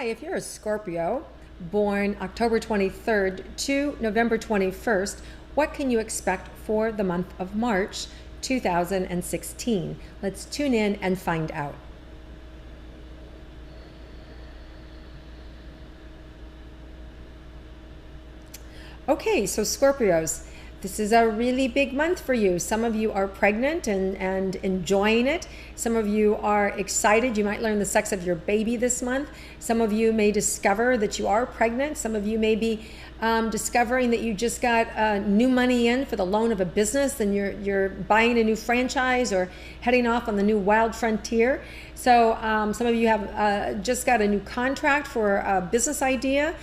if you're a Scorpio, born October 23rd to November 21st, what can you expect for the month of March 2016? Let's tune in and find out. Okay, so Scorpios, this is a really big month for you. Some of you are pregnant and enjoying it. Some of you are excited. You might learn the sex of your baby this month. Some of you may discover that you are pregnant. Some of you may be discovering that you just got new money in for the loan of a business and you're buying a new franchise or heading off on the new wild frontier. So some of you have just got a new contract for a business idea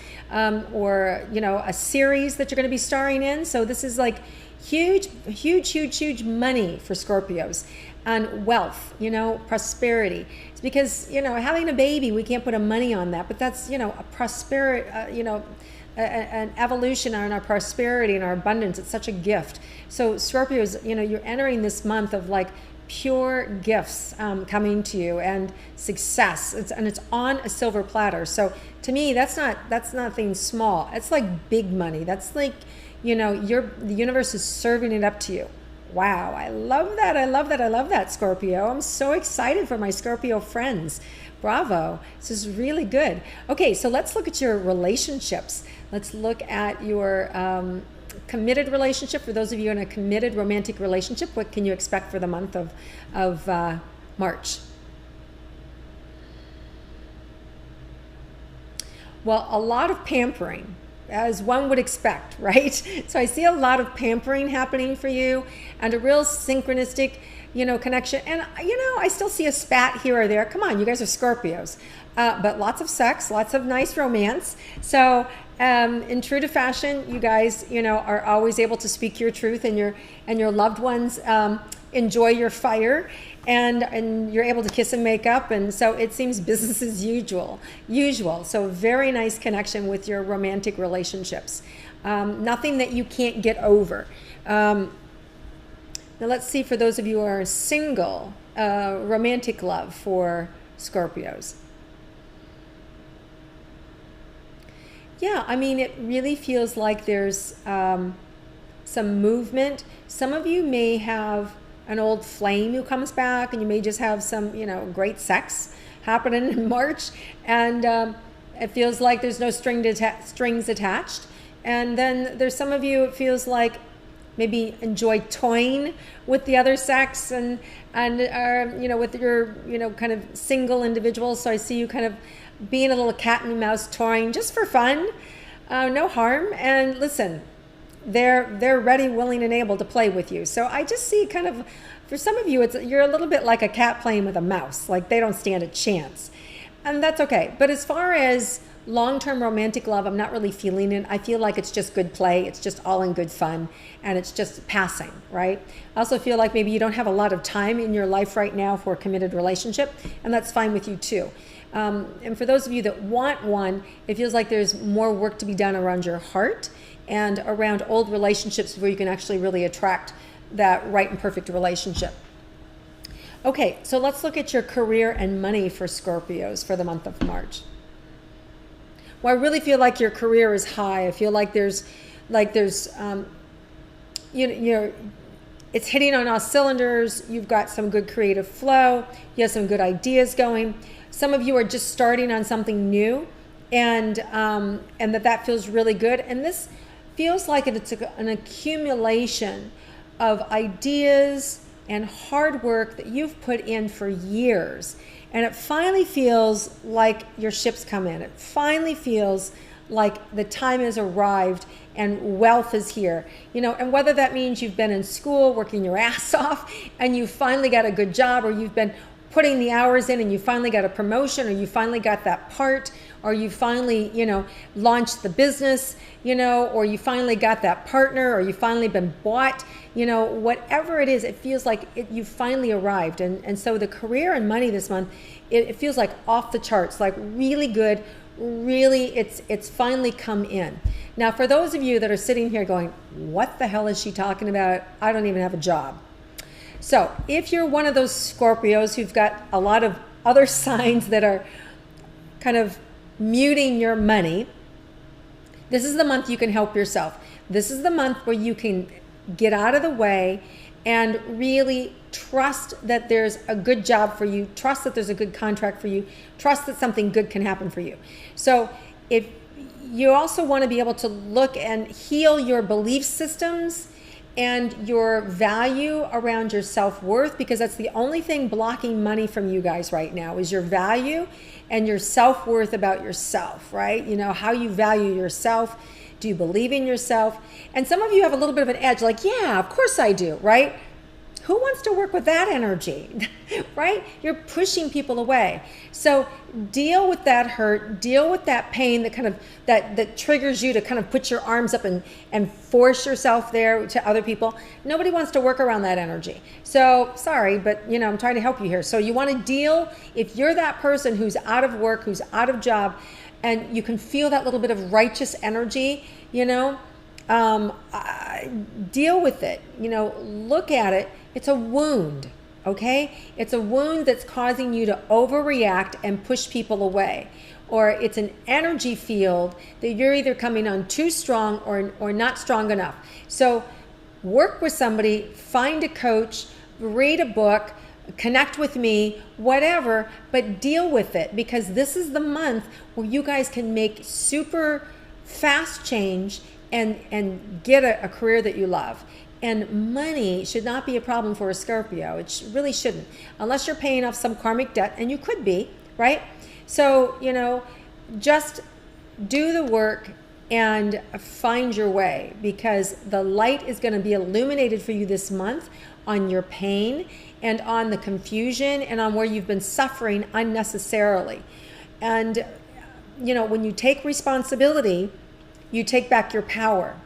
or a series that you're going to be starring in. So this is like huge money for Scorpios. And wealth, prosperity. It's because, having a baby, we can't put a money on that, but that's, a prosperity, an evolution in our prosperity and our abundance. It's such a gift. So Scorpios, you're entering this month of like pure gifts coming to you and success. It's on a silver platter. So to me, that's nothing small. It's like big money. That's like, the universe is serving it up to you. Wow, I love that. I love that, Scorpio. I'm so excited for my Scorpio friends. Bravo. This is really good. Okay, so let's look at your relationships. Let's look at your committed relationship. For those of you in a committed romantic relationship, what can you expect for the month of March? Well, a lot of pampering, as one would expect, right? So I see a lot of pampering happening for you and a real synchronistic, connection. And, I still see a spat here or there. Come on, you guys are Scorpios. But lots of sex, lots of nice romance. So in true to fashion, you guys, are always able to speak your truth and your loved ones enjoy your fire. And you're able to kiss and make up, and so it seems business as usual. So very nice connection with your romantic relationships. Nothing that you can't get over. Now let's see, for those of you who are single, romantic love for Scorpios. Yeah, it really feels like there's some movement. Some of you may have an old flame who comes back, and you may just have some, great sex happening in March, and it feels like there's no strings attached. And then there's some of you, it feels like maybe enjoy toying with the other sex and with your, kind of single individuals. So I see you kind of being a little cat and mouse toying just for fun, no harm. And listen, they're ready, willing, and able to play with you. So I just see kind of, for some of you, you're a little bit like a cat playing with a mouse. Like they don't stand a chance. And that's okay. But as far as long-term romantic love, I'm not really feeling it. I feel like it's just good play. It's just all in good fun. And it's just passing, right? I also feel like maybe you don't have a lot of time in your life right now for a committed relationship. And that's fine with you too. And for those of you that want one, it feels like there's more work to be done around your heart and around old relationships where you can actually really attract that right and perfect relationship. Okay, so let's look at your career and money for Scorpios for the month of March. Well, I really feel like your career is high. I feel like there's it's hitting on all cylinders. You've got some good creative flow. You have some good ideas going. Some of you are just starting on something new, and that feels really good. And this feels like it's an accumulation of ideas and hard work that you've put in for years. And it finally feels like your ship's come in. It finally feels like the time has arrived and wealth is here. And whether that means you've been in school working your ass off and you finally got a good job, or you've been putting the hours in and you finally got a promotion, or you finally got that part, or you finally, launched the business, or you finally got that partner, or you finally been bought, whatever it is, it feels like you finally arrived. And so the career and money this month, it feels like off the charts, like really good, really, it's finally come in. Now, for those of you that are sitting here going, what the hell is she talking about? I don't even have a job. So if you're one of those Scorpios who've got a lot of other signs that are kind of muting your money, this is the month you can help yourself. This is the month where you can get out of the way and really trust that there's a good job for you, trust that there's a good contract for you, trust that something good can happen for you. So if you also want to be able to look and heal your belief systems and your value around your self-worth, because that's the only thing blocking money from you guys right now is your value and your self-worth about yourself, right? You know, how you value yourself. Do you believe in yourself? And some of you have a little bit of an edge, like, yeah, of course I do, right? Who wants to work with that energy, right? You're pushing people away. So deal with that hurt, deal with that pain that kind of, that triggers you to kind of put your arms up and force yourself there to other people. Nobody wants to work around that energy. So sorry, but you know, I'm trying to help you here. So you want to deal, if you're that person who's out of work, who's out of job, and you can feel that little bit of righteous energy, you know, deal with it, you know, look at it. It's a wound, okay? It's a wound that's causing you to overreact and push people away. Or it's an energy field that you're either coming on too strong or not strong enough. So work with somebody, find a coach, read a book, connect with me, whatever, but deal with it, because this is the month where you guys can make super fast change and get a career that you love. And money should not be a problem for a Scorpio. It really shouldn't, unless you're paying off some karmic debt, and you could be, right? So, you know, just do the work and find your way, because the light is going to be illuminated for you this month on your pain and on the confusion and on where you've been suffering unnecessarily. And, you know, when you take responsibility, you take back your power.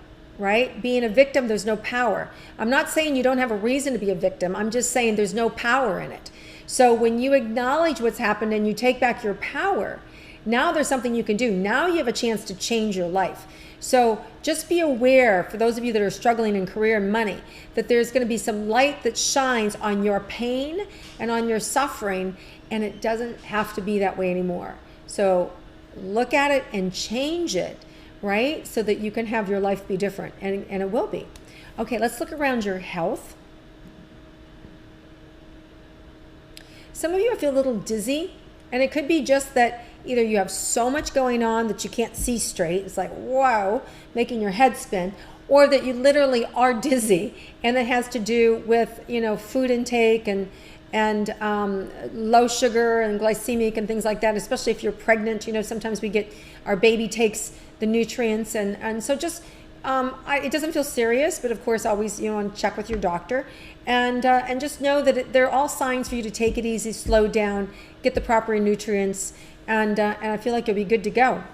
Right? Being a victim, there's no power. I'm not saying you don't have a reason to be a victim. I'm just saying there's no power in it. So when you acknowledge what's happened and you take back your power, now there's something you can do. Now you have a chance to change your life. So just be aware, for those of you that are struggling in career and money, that there's going to be some light that shines on your pain and on your suffering, and it doesn't have to be that way anymore. So look at it and change it, right? So that you can have your life be different, and it will be. Okay, let's look around your health. Some of you feel a little dizzy, and it could be just that either you have so much going on that you can't see straight, it's like, wow, making your head spin, or that you literally are dizzy, and it has to do with, you know, food intake and low sugar and glycemic and things like that, especially if you're pregnant. You know, sometimes we get, our baby takes the nutrients, and so just, it doesn't feel serious, but of course always, you know, check with your doctor, and just know that they're all signs for you to take it easy, slow down, get the proper nutrients, and I feel like you'll be good to go.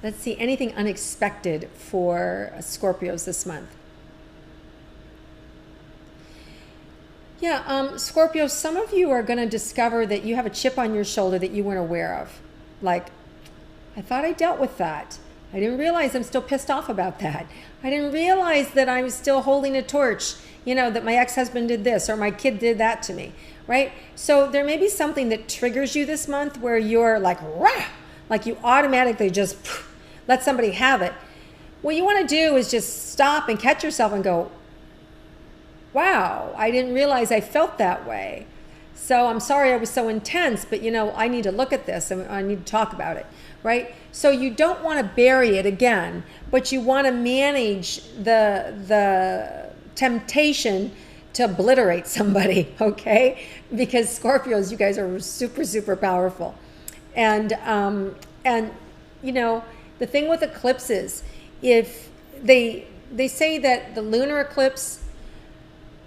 Let's see, anything unexpected for Scorpios this month? Yeah, Scorpio, some of you are going to discover that you have a chip on your shoulder that you weren't aware of. Like, I thought I dealt with that. I didn't realize I'm still pissed off about that. I didn't realize that I was still holding a torch, you know, that my ex-husband did this or my kid did that to me, right? So there may be something that triggers you this month where you're like, rah! Like you automatically just let somebody have it. What you want to do is just stop and catch yourself and go, wow, I didn't realize I felt that way. So I'm sorry I was so intense, but you know, I need to look at this and I need to talk about it, right? So you don't want to bury it again, but you want to manage the temptation to obliterate somebody, okay? Because Scorpios, you guys are super, super powerful. And you know, the thing with eclipses, if they say that the lunar eclipse,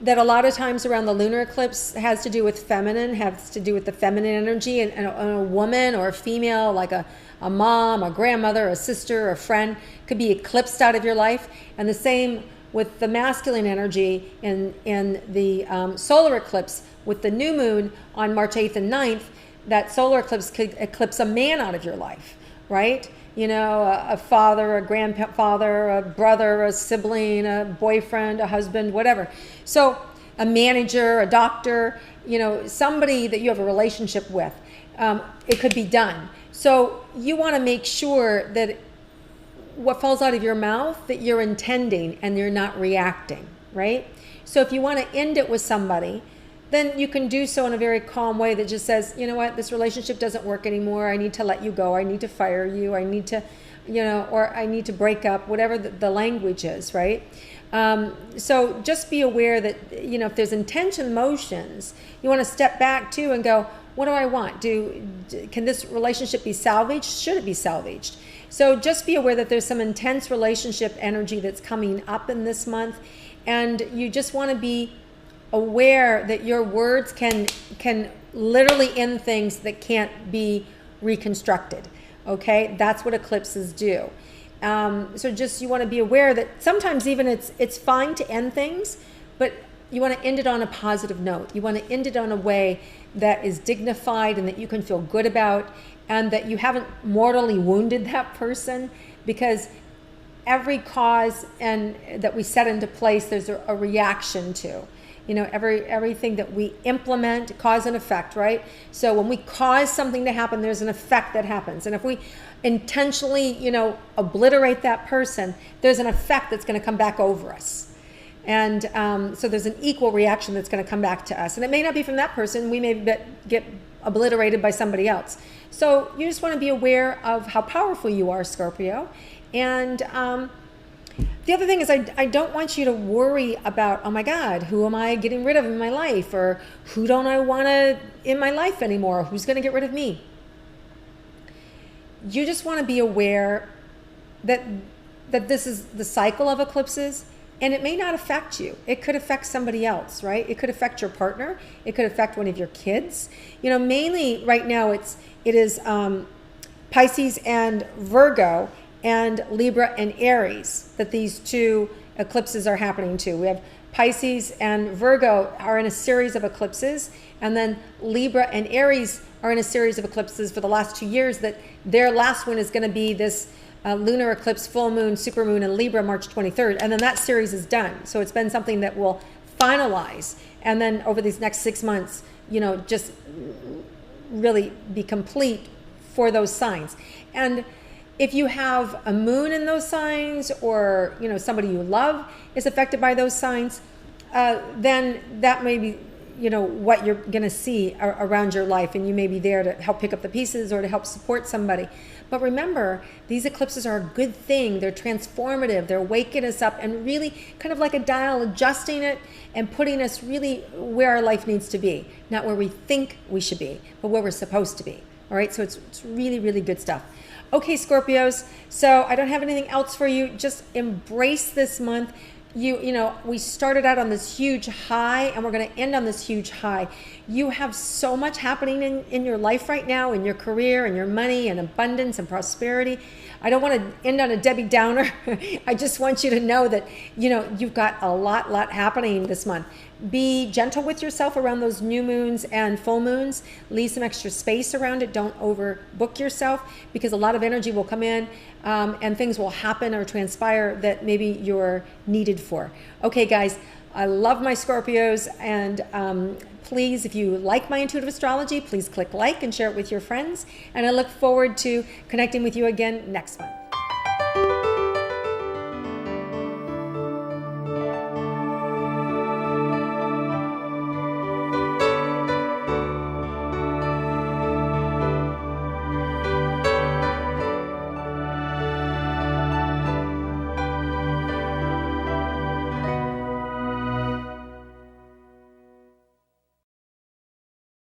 that a lot of times around the lunar eclipse has to do with feminine, has to do with the feminine energy, and a woman or a female, like a mom, a grandmother, a sister, a friend, could be eclipsed out of your life. And the same with the masculine energy in the solar eclipse with the new moon on March 8th and 9th, that solar eclipse could eclipse a man out of your life, right? You know, a father, a grandfather, a brother, a sibling, a boyfriend, a husband, whatever. So a manager, a doctor, you know, somebody that you have a relationship with. It could be done. So you want to make sure that what falls out of your mouth, that you're intending and you're not reacting, right? So if you want to end it with somebody, then you can do so in a very calm way that just says, you know what, this relationship doesn't work anymore. I need to let you go. I need to fire you. I need to, or I need to break up, whatever the language is, right? So just be aware that, if there's intense emotions, you want to step back too and go, what do I want? Can this relationship be salvaged? Should it be salvaged? So just be aware that there's some intense relationship energy that's coming up in this month, and you just want to be aware that your words can literally end things that can't be reconstructed. Okay, that's what eclipses do. So just you want to be aware that sometimes even it's fine to end things, but you want to end it on a positive note. You want to end it on a way that is dignified and that you can feel good about, and that you haven't mortally wounded that person, because every cause and that we set into place, there's a reaction to. Everything that we implement, cause and effect, right? So when we cause something to happen, there's an effect that happens. And if we intentionally, obliterate that person, there's an effect that's going to come back over us. And so there's an equal reaction that's going to come back to us. And it may not be from that person. We may get obliterated by somebody else. So you just want to be aware of how powerful you are, Scorpio. And the other thing is I don't want you to worry about, oh my God, who am I getting rid of in my life? Or who don't I want in my life anymore? Who's going to get rid of me? You just want to be aware that this is the cycle of eclipses, and it may not affect you. It could affect somebody else, right? It could affect your partner. It could affect one of your kids. Mainly right now it is Pisces and Virgo and Libra and Aries that these two eclipses are happening to. We have Pisces and Virgo are in a series of eclipses, and then Libra and Aries are in a series of eclipses for the last 2 years, that their last one is going to be this lunar eclipse, full moon, supermoon in Libra, March 23rd. And then that series is done. So it's been something that will finalize. And then over these next 6 months, just really be complete for those signs. And if you have a moon in those signs, or, somebody you love is affected by those signs, then that may be, what you're going to see around your life, and you may be there to help pick up the pieces or to help support somebody. But remember, these eclipses are a good thing. They're transformative. They're waking us up and really kind of like a dial, adjusting it and putting us really where our life needs to be. Not where we think we should be, but where we're supposed to be. All right, so it's really, really good stuff. Okay, Scorpios, so I don't have anything else for you. Just embrace this month. We started out on this huge high, and we're going to end on this huge high. You have so much happening in your life right now, in your career and your money and abundance and prosperity. I don't want to end on a Debbie Downer. I just want you to know that, you've got a lot happening this month. Be gentle with yourself around those new moons and full moons. Leave some extra space around it. Don't overbook yourself, because a lot of energy will come in and things will happen or transpire that maybe you're needed for. Okay, guys, I love my Scorpios, and please, if you like my intuitive astrology, please click like and share it with your friends. And I look forward to connecting with you again next month.